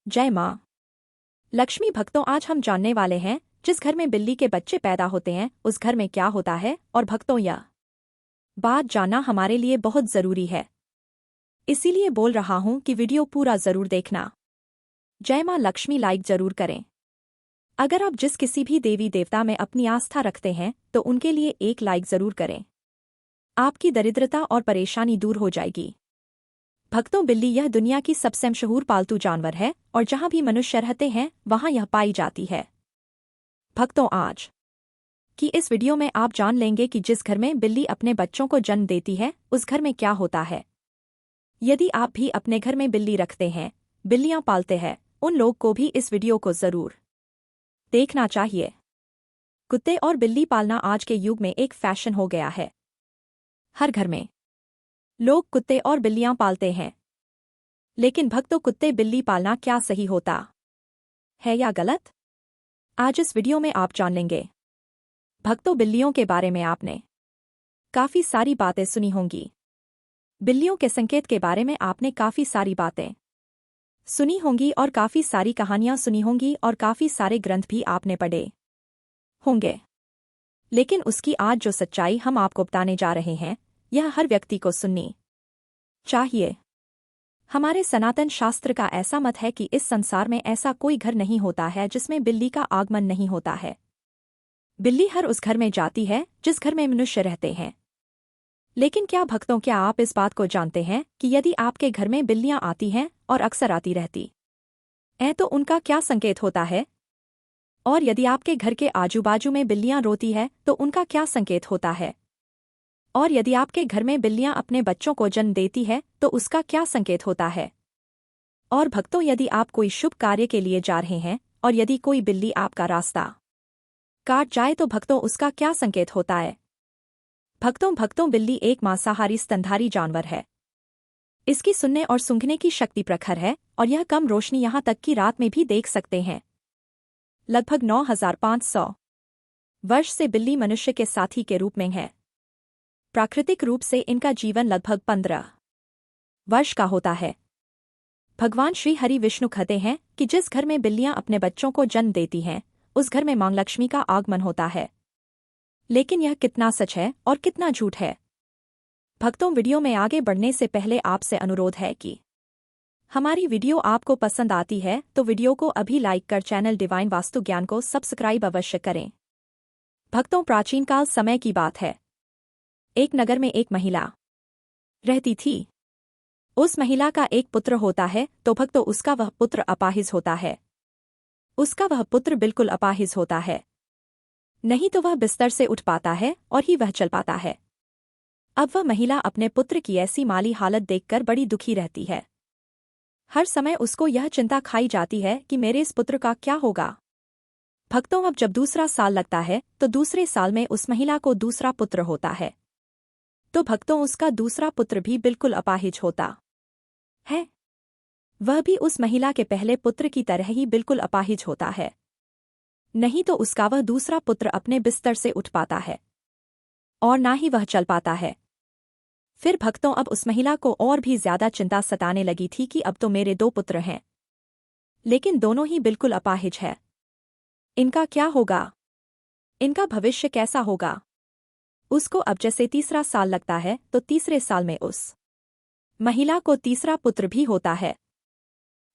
जय माँ लक्ष्मी। भक्तों, आज हम जानने वाले हैं जिस घर में बिल्ली के बच्चे पैदा होते हैं उस घर में क्या होता है। और भक्तों, यह बात जानना हमारे लिए बहुत जरूरी है, इसीलिए बोल रहा हूं कि वीडियो पूरा जरूर देखना। जय माँ लक्ष्मी लाइक जरूर करें। अगर आप जिस किसी भी देवी देवता में अपनी आस्था रखते हैं तो उनके लिए एक लाइक जरूर करें। आपकी दरिद्रता और परेशानी दूर हो जाएगी। भक्तों, बिल्ली यह दुनिया की सबसे मशहूर पालतू जानवर है और जहां भी मनुष्य रहते हैं वहां यह पाई जाती है। भक्तों, आज की इस वीडियो में आप जान लेंगे कि जिस घर में बिल्ली अपने बच्चों को जन्म देती है उस घर में क्या होता है। यदि आप भी अपने घर में बिल्ली रखते हैं, बिल्लियां पालते हैं, उन लोग को भी इस वीडियो को जरूर देखना चाहिए। कुत्ते और बिल्ली पालना आज के युग में एक फैशन हो गया है। हर घर में लोग कुत्ते और बिल्लियां पालते हैं। लेकिन भक्तों, कुत्ते बिल्ली पालना क्या सही होता है या गलत? आज इस वीडियो में आप जान लेंगे। भक्तों, बिल्लियों के बारे में आपने काफी सारी बातें सुनी होंगी। बिल्लियों के संकेत के बारे में आपने काफी सारी बातें सुनी होंगी और काफी सारी कहानियां सुनी होंगी और काफी सारे ग्रंथ भी आपने पढ़े होंगे। लेकिन उसकी आज जो सच्चाई हम आपको बताने जा रहे हैं, यह हर व्यक्ति को सुननी चाहिए। हमारे सनातन शास्त्र का ऐसा मत है कि इस संसार में ऐसा कोई घर नहीं होता है जिसमें बिल्ली का आगमन नहीं होता है। बिल्ली हर उस घर में जाती है जिस घर में मनुष्य रहते हैं। लेकिन क्या भक्तों, क्या आप इस बात को जानते हैं कि यदि आपके घर में बिल्लियां आती हैं और अक्सर आती रहती हैं तो उनका क्या संकेत होता है? और यदि आपके घर के आजू बाजू में बिल्लियां रोती है तो उनका क्या संकेत होता है? और यदि आपके घर में बिल्लियां अपने बच्चों को जन्म देती है तो उसका क्या संकेत होता है? और भक्तों, यदि आप कोई शुभ कार्य के लिए जा रहे हैं और यदि कोई बिल्ली आपका रास्ता काट जाए तो भक्तों उसका क्या संकेत होता है? भक्तों, बिल्ली एक मांसाहारी स्तनधारी जानवर है। इसकी सुनने और सूंघने की शक्ति प्रखर है और यह कम रोशनी यहां तक कि रात में भी देख सकते हैं। लगभग 9500 वर्ष से बिल्ली मनुष्य के साथी के रूप में है। प्राकृतिक रूप से इनका जीवन लगभग 15 वर्ष का होता है। भगवान श्री हरि विष्णु कहते हैं कि जिस घर में बिल्लियां अपने बच्चों को जन्म देती हैं उस घर में मां लक्ष्मी का आगमन होता है। लेकिन यह कितना सच है और कितना झूठ है? भक्तों, वीडियो में आगे बढ़ने से पहले आपसे अनुरोध है कि हमारी वीडियो आपको पसंद आती है तो वीडियो को अभी लाइक कर चैनल डिवाइन वास्तु ज्ञान को सब्सक्राइब अवश्य करें। भक्तों, प्राचीन काल समय की बात है। एक नगर में एक महिला रहती थी। उस महिला का एक पुत्र होता है तो भक्तों उसका वह पुत्र अपाहिज होता है। उसका वह पुत्र बिल्कुल अपाहिज होता है। नहीं तो वह बिस्तर से उठ पाता है और ही वह चल पाता है। अब वह महिला अपने पुत्र की ऐसी माली हालत देखकर बड़ी दुखी रहती है। हर समय उसको यह चिंता खाई जाती है कि मेरे इस पुत्र का क्या होगा। भक्तों, अब जब दूसरा साल लगता है तो दूसरे साल में उस महिला को दूसरा पुत्र होता है। तो भक्तों, उसका दूसरा पुत्र भी बिल्कुल अपाहिज होता है। वह भी उस महिला के पहले पुत्र की तरह ही बिल्कुल अपाहिज होता है। नहीं तो उसका वह दूसरा पुत्र अपने बिस्तर से उठ पाता है और ना ही वह चल पाता है। फिर भक्तों, अब उस महिला को और भी ज्यादा चिंता सताने लगी थी कि अब तो मेरे 2 पुत्र हैं, लेकिन दोनों ही बिल्कुल अपाहिज है। इनका क्या होगा? इनका भविष्य कैसा होगा? उसको अब जैसे तीसरा साल लगता है तो तीसरे साल में उस महिला को तीसरा पुत्र भी होता है।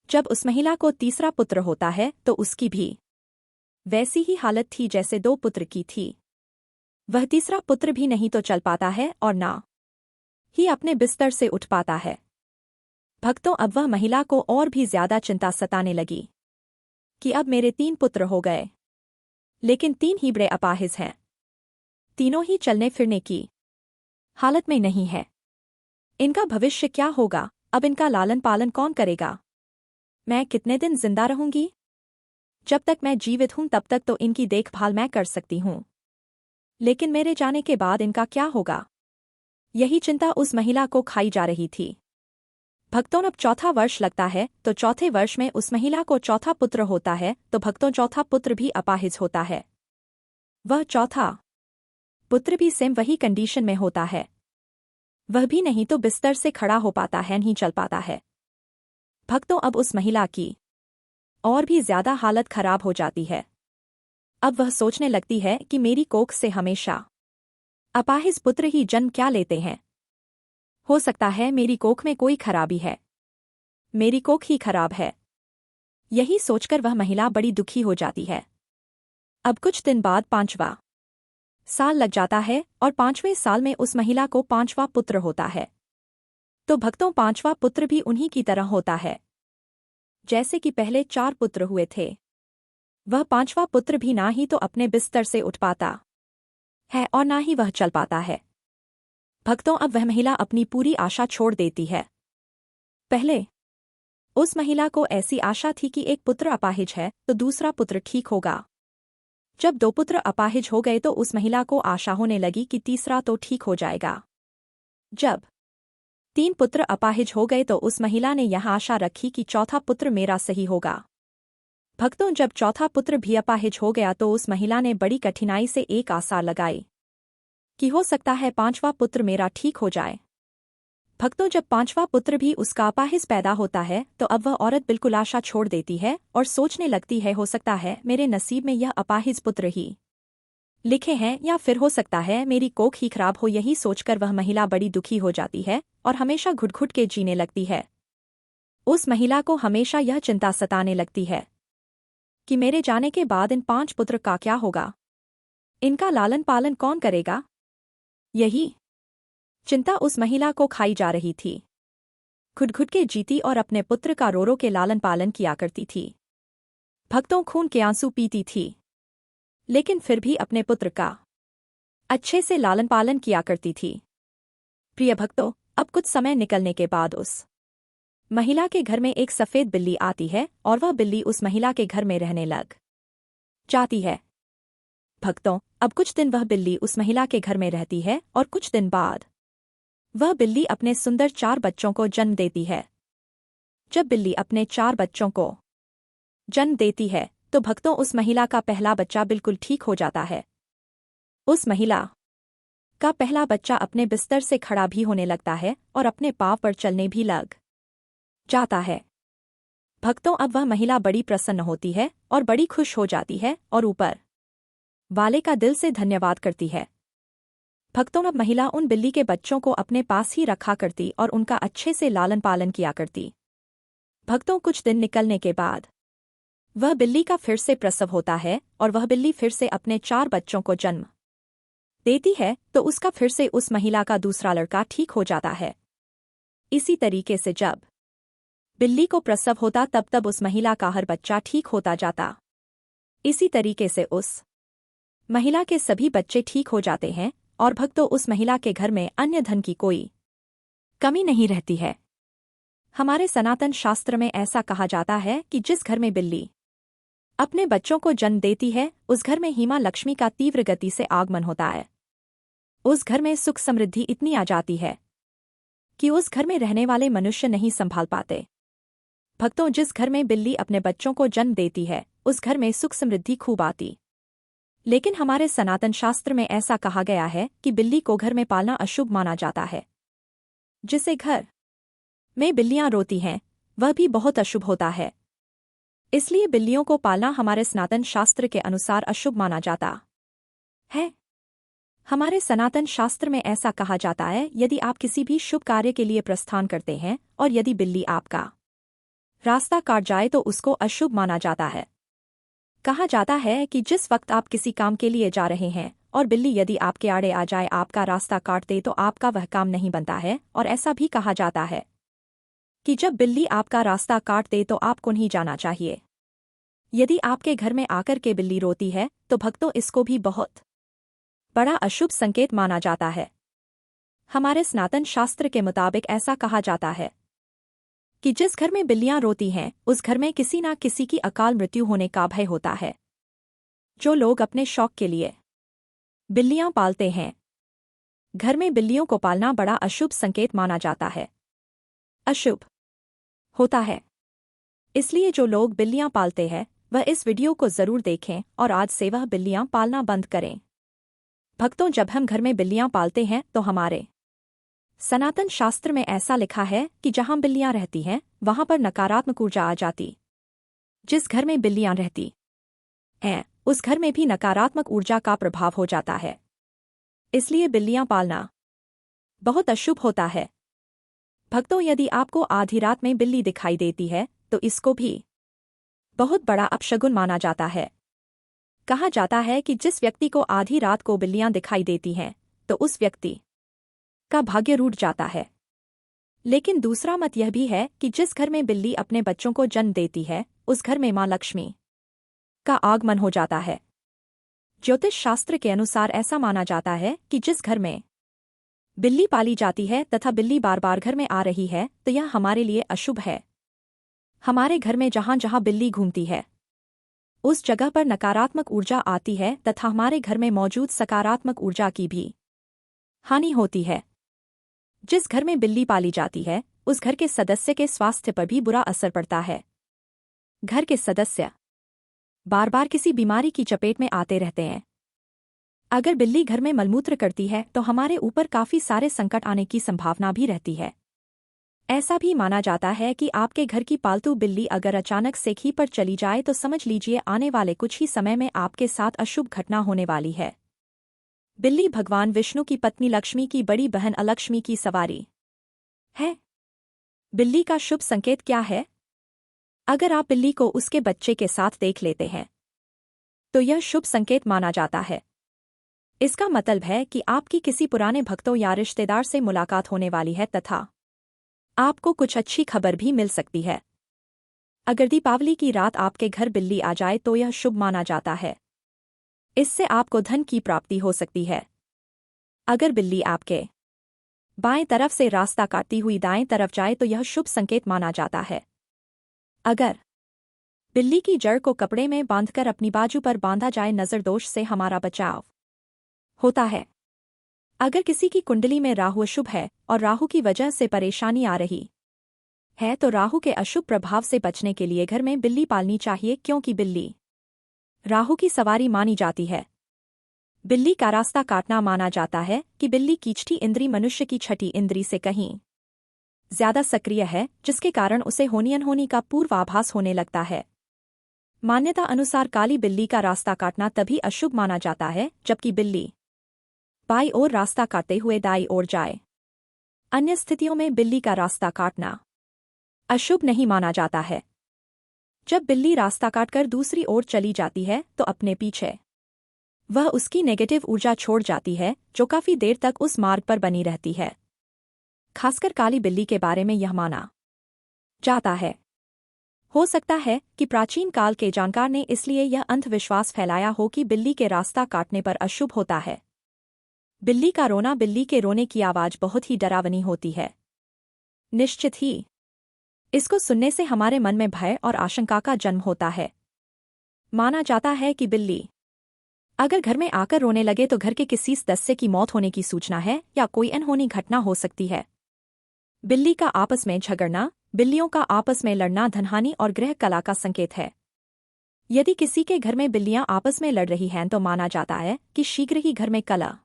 जब उस महिला को तीसरा पुत्र होता है तो उसकी भी वैसी ही हालत थी जैसे 2 पुत्र की थी। वह तीसरा पुत्र भी नहीं तो चल पाता है और ना ही अपने बिस्तर से उठ पाता है। भक्तों, अब वह महिला को और भी ज्यादा चिंता सताने लगी कि अब मेरे 3 पुत्र हो गए, लेकिन 3 ही बड़े अपाहिज हैं। तीनों ही चलने फिरने की हालत में नहीं है। इनका भविष्य क्या होगा? अब इनका लालन पालन कौन करेगा? मैं कितने दिन जिंदा रहूंगी? जब तक मैं जीवित हूं तब तक तो इनकी देखभाल मैं कर सकती हूं, लेकिन मेरे जाने के बाद इनका क्या होगा? यही चिंता उस महिला को खाई जा रही थी। भक्तों, अब चौथा वर्ष लगता है तो चौथे वर्ष में उस महिला को चौथा पुत्र होता है। तो भक्तों, चौथा पुत्र भी अपाहिज होता है। वह चौथा पुत्र भी सेम वही कंडीशन में होता है। वह भी नहीं तो बिस्तर से खड़ा हो पाता है, नहीं चल पाता है। भक्तों, अब उस महिला की और भी ज्यादा हालत खराब हो जाती है। अब वह सोचने लगती है कि मेरी कोख से हमेशा अपाहिज पुत्र ही जन्म क्या लेते हैं। हो सकता है मेरी कोख में कोई खराबी है, मेरी कोख ही खराब है। यही सोचकर वह महिला बड़ी दुखी हो जाती है। अब कुछ दिन बाद 5वां साल लग जाता है और 5वें साल में उस महिला को 5वां पुत्र होता है। तो भक्तों 5वां पुत्र भी उन्हीं की तरह होता है जैसे कि पहले 4 पुत्र हुए थे। वह 5वां पुत्र भी ना ही तो अपने बिस्तर से उठ पाता है और ना ही वह चल पाता है। भक्तों अब वह महिला अपनी पूरी आशा छोड़ देती है। पहले उस महिला को ऐसी आशा थी कि एक पुत्र अपाहिज है तो दूसरा पुत्र ठीक होगा। जब 2 पुत्र अपाहिज हो गए तो उस महिला को आशा होने लगी कि तीसरा तो ठीक हो जाएगा। जब 3 पुत्र अपाहिज हो गए तो उस महिला ने यह आशा रखी कि चौथा पुत्र मेरा सही होगा। भक्तों जब चौथा पुत्र भी अपाहिज हो गया तो उस महिला ने बड़ी कठिनाई से एक आशा लगाई कि हो सकता है 5वां पुत्र मेरा ठीक हो जाए। भक्तों जब 5वां पुत्र भी उसका अपाहिज पैदा होता है तो अब वह औरत बिल्कुल आशा छोड़ देती है और सोचने लगती है हो सकता है मेरे नसीब में यह अपाहिज पुत्र ही लिखे हैं या फिर हो सकता है मेरी कोख ही खराब हो। यही सोचकर वह महिला बड़ी दुखी हो जाती है और हमेशा घुट घुट के जीने लगती है। उस महिला को हमेशा यह चिंता सताने लगती है कि मेरे जाने के बाद इन 5 पुत्र का क्या होगा, इनका लालन पालन कौन करेगा। यही चिंता उस महिला को खाई जा रही थी। खुद खुद के जीती और अपने पुत्र का रो रो के लालन पालन किया करती थी। भक्तों खून के आंसू पीती थी लेकिन फिर भी अपने पुत्र का अच्छे से लालन पालन किया करती थी। प्रिय भक्तों अब कुछ समय निकलने के बाद उस महिला के घर में एक सफेद बिल्ली आती है और वह बिल्ली उस महिला के घर में रहने लग जाती है। भक्तों अब कुछ दिन वह बिल्ली उस महिला के घर में रहती है और कुछ दिन बाद वह बिल्ली अपने सुंदर 4 बच्चों को जन्म देती है। जब बिल्ली अपने 4 बच्चों को जन्म देती है तो भक्तों उस महिला का पहला बच्चा बिल्कुल ठीक हो जाता है। उस महिला का पहला बच्चा अपने बिस्तर से खड़ा भी होने लगता है और अपने पांव पर चलने भी लग जाता है। भक्तों अब वह महिला बड़ी प्रसन्न होती है और बड़ी खुश हो जाती है और ऊपर वाले का दिल से धन्यवाद करती है। भक्तों अब महिला उन बिल्ली के बच्चों को अपने पास ही रखा करती और उनका अच्छे से लालन पालन किया करती। भक्तों कुछ दिन निकलने के बाद वह बिल्ली का फिर से प्रसव होता है और वह बिल्ली फिर से अपने 4 बच्चों को जन्म देती है तो उसका फिर से उस महिला का दूसरा लड़का ठीक हो जाता है। इसी तरीके से जब बिल्ली को प्रसव होता तब तब उस महिला का हर बच्चा ठीक होता जाता। इसी तरीके से उस महिला के सभी बच्चे ठीक हो जाते हैं और भक्तों उस महिला के घर में अन्य धन की कोई कमी नहीं रहती है। हमारे सनातन शास्त्र में ऐसा कहा जाता है कि जिस घर में बिल्ली अपने बच्चों को जन्म देती है उस घर में हिमा लक्ष्मी का तीव्र गति से आगमन होता है। उस घर में सुख समृद्धि इतनी आ जाती है कि उस घर में रहने वाले मनुष्य नहीं संभाल पाते। भक्तों जिस घर में बिल्ली अपने बच्चों को जन्म देती है उस घर में सुख समृद्धि खूब आती। लेकिन हमारे सनातन शास्त्र में ऐसा कहा गया है कि बिल्ली को घर में पालना अशुभ माना जाता है। जिसे घर में बिल्लियां रोती हैं वह भी बहुत अशुभ होता है। इसलिए बिल्लियों को पालना हमारे सनातन शास्त्र के अनुसार अशुभ माना जाता है। हमारे सनातन शास्त्र में ऐसा कहा जाता है यदि आप किसी भी शुभ कार्य के लिए प्रस्थान करते हैं और यदि बिल्ली आपका रास्ता काट जाए तो उसको अशुभ माना जाता है। कहा जाता है कि जिस वक्त आप किसी काम के लिए जा रहे हैं और बिल्ली यदि आपके आड़े आ जाए आपका रास्ता काट दे तो आपका वह काम नहीं बनता है। और ऐसा भी कहा जाता है कि जब बिल्ली आपका रास्ता काट दे तो आपको नहीं जाना चाहिए। यदि आपके घर में आकर के बिल्ली रोती है तो भक्तों इसको भी बहुत बड़ा अशुभ संकेत माना जाता है। हमारे सनातन शास्त्र के मुताबिक ऐसा कहा जाता है कि जिस घर में बिल्लियां रोती हैं उस घर में किसी ना किसी की अकाल मृत्यु होने का भय होता है। जो लोग अपने शौक के लिए बिल्लियां पालते हैं घर में बिल्लियों को पालना बड़ा अशुभ संकेत माना जाता है, अशुभ होता है। इसलिए जो लोग बिल्लियां पालते हैं वह इस वीडियो को जरूर देखें और आज से वह बिल्लियां पालना बंद करें। भक्तों जब हम घर में बिल्लियां पालते हैं तो हमारे सनातन शास्त्र में ऐसा लिखा है कि जहां बिल्लियां रहती हैं वहां पर नकारात्मक ऊर्जा आ जाती जिस घर में बिल्लियां रहती हैं उस घर में भी नकारात्मक ऊर्जा का प्रभाव हो जाता है। इसलिए बिल्लियां पालना बहुत अशुभ होता है। भक्तों, यदि आपको आधी रात में बिल्ली दिखाई देती है तो इसको भी बहुत बड़ा अपशगुन माना जाता है। कहा जाता है कि जिस व्यक्ति को आधी रात को बिल्लियां दिखाई देती हैं तो उस व्यक्ति का भाग्य रूठ जाता है। लेकिन दूसरा मत यह भी है कि जिस घर में बिल्ली अपने बच्चों को जन्म देती है उस घर में मां लक्ष्मी का आगमन हो जाता है। ज्योतिष शास्त्र के अनुसार ऐसा माना जाता है कि जिस घर में बिल्ली पाली जाती है तथा बिल्ली बार बार घर में आ रही है तो यह हमारे लिए अशुभ है। हमारे घर में जहां जहां बिल्ली घूमती है उस जगह पर नकारात्मक ऊर्जा आती है तथा हमारे घर में मौजूद सकारात्मक ऊर्जा की भी हानि होती है। जिस घर में बिल्ली पाली जाती है उस घर के सदस्य के स्वास्थ्य पर भी बुरा असर पड़ता है। घर के सदस्य बार बार किसी बीमारी की चपेट में आते रहते हैं। अगर बिल्ली घर में मलमूत्र करती है तो हमारे ऊपर काफी सारे संकट आने की संभावना भी रहती है। ऐसा भी माना जाता है कि आपके घर की पालतू बिल्ली अगर अचानक से ही पर चली जाए तो समझ लीजिए आने वाले कुछ ही समय में आपके साथ अशुभ घटना होने वाली है। बिल्ली भगवान विष्णु की पत्नी लक्ष्मी की बड़ी बहन अलक्ष्मी की सवारी है। बिल्ली का शुभ संकेत क्या है? अगर आप बिल्ली को उसके बच्चे के साथ देख लेते हैं तो यह शुभ संकेत माना जाता है। इसका मतलब है कि आपकी किसी पुराने भक्तों या रिश्तेदार से मुलाकात होने वाली है तथा आपको कुछ अच्छी खबर भी मिल सकती है। अगर दीपावली की रात आपके घर बिल्ली आ जाए तो यह शुभ माना जाता है। इससे आपको धन की प्राप्ति हो सकती है। अगर बिल्ली आपके बाएं तरफ से रास्ता काटती हुई दाएं तरफ जाए तो यह शुभ संकेत माना जाता है। अगर बिल्ली की जड़ को कपड़े में बांधकर अपनी बाजू पर बांधा जाए नजर दोष से हमारा बचाव होता है। अगर किसी की कुंडली में राहु अशुभ है और राहु की वजह से परेशानी आ रही है तो राहु के अशुभ प्रभाव से बचने के लिए घर में बिल्ली पालनी चाहिए, क्योंकि बिल्ली राहु की सवारी मानी जाती है। बिल्ली का रास्ता काटना माना जाता है कि बिल्ली की छठी इंद्री मनुष्य की छठी इंद्री से कहीं ज्यादा सक्रिय है, जिसके कारण उसे होनी अनहोनी का पूर्वाभास होने लगता है। मान्यता अनुसार काली बिल्ली का रास्ता काटना तभी अशुभ माना जाता है जबकि बिल्ली बाईं ओर रास्ता काटते हुए दाईं ओर जाए। अन्य स्थितियों में बिल्ली का रास्ता काटना अशुभ नहीं माना जाता है। जब बिल्ली रास्ता काटकर दूसरी ओर चली जाती है तो अपने पीछे वह उसकी नेगेटिव ऊर्जा छोड़ जाती है जो काफी देर तक उस मार्ग पर बनी रहती है। खासकर काली बिल्ली के बारे में यह माना जाता है। हो सकता है कि प्राचीन काल के जानकार ने इसलिए यह अंधविश्वास फैलाया हो कि बिल्ली के रास्ता काटने पर अशुभ होता है। बिल्ली का रोना, बिल्ली के रोने की आवाज बहुत ही डरावनी होती है। निश्चित ही इसको सुनने से हमारे मन में भय और आशंका का जन्म होता है। माना जाता है कि बिल्ली अगर घर में आकर रोने लगे तो घर के किसी सदस्य की मौत होने की सूचना है या कोई अनहोनी घटना हो सकती है। बिल्ली का आपस में झगड़ना, बिल्लियों का आपस में लड़ना धनहानि और गृह कला का संकेत है। यदि किसी के घर में बिल्लियां आपस में लड़ रही हैं तो माना जाता है कि शीघ्र ही घर में कलह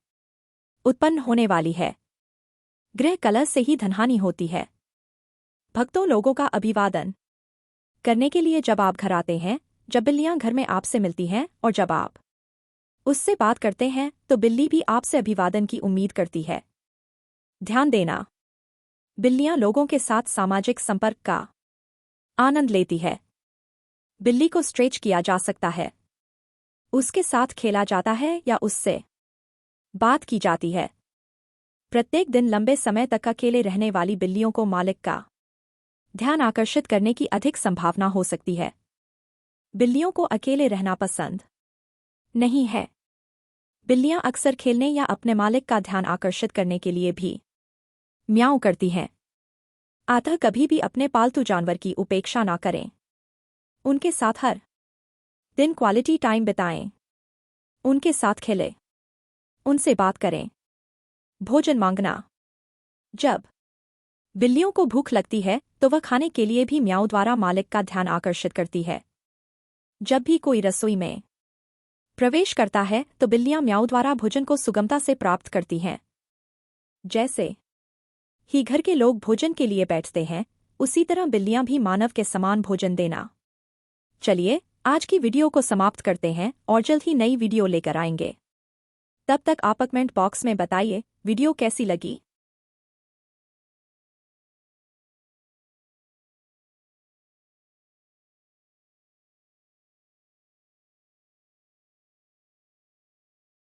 उत्पन्न होने वाली है। गृह कलह से ही धनहानि होती है। भक्तों, लोगों का अभिवादन करने के लिए जब आप घर आते हैं, जब बिल्लियां घर में आपसे मिलती हैं और जब आप उससे बात करते हैं तो बिल्ली भी आपसे अभिवादन की उम्मीद करती है। ध्यान देना, बिल्लियां लोगों के साथ सामाजिक संपर्क का आनंद लेती है। बिल्ली को स्ट्रेच किया जा सकता है, उसके साथ खेला जाता है या उससे बात की जाती है। प्रत्येक दिन लंबे समय तक अकेले रहने वाली बिल्लियों को मालिक का ध्यान आकर्षित करने की अधिक संभावना हो सकती है। बिल्लियों को अकेले रहना पसंद नहीं है। बिल्लियां अक्सर खेलने या अपने मालिक का ध्यान आकर्षित करने के लिए भी म्याऊं करती हैं। अतः कभी भी अपने पालतू जानवर की उपेक्षा ना करें। उनके साथ हर दिन क्वालिटी टाइम बिताएं। उनके साथ खेलें, उनसे बात करें। भोजन मांगना, जब बिल्लियों को भूख लगती है तो वह खाने के लिए भी म्याऊं द्वारा मालिक का ध्यान आकर्षित करती है। जब भी कोई रसोई में प्रवेश करता है तो बिल्लियां म्याऊं द्वारा भोजन को सुगमता से प्राप्त करती हैं। जैसे ही घर के लोग भोजन के लिए बैठते हैं, उसी तरह बिल्लियां भी मानव के समान भोजन देना चलिए आज की वीडियो को समाप्त करते हैं और जल्द ही नई वीडियो लेकर आएंगे। तब तक आप कमेंट बॉक्स में बताइए वीडियो कैसी लगी।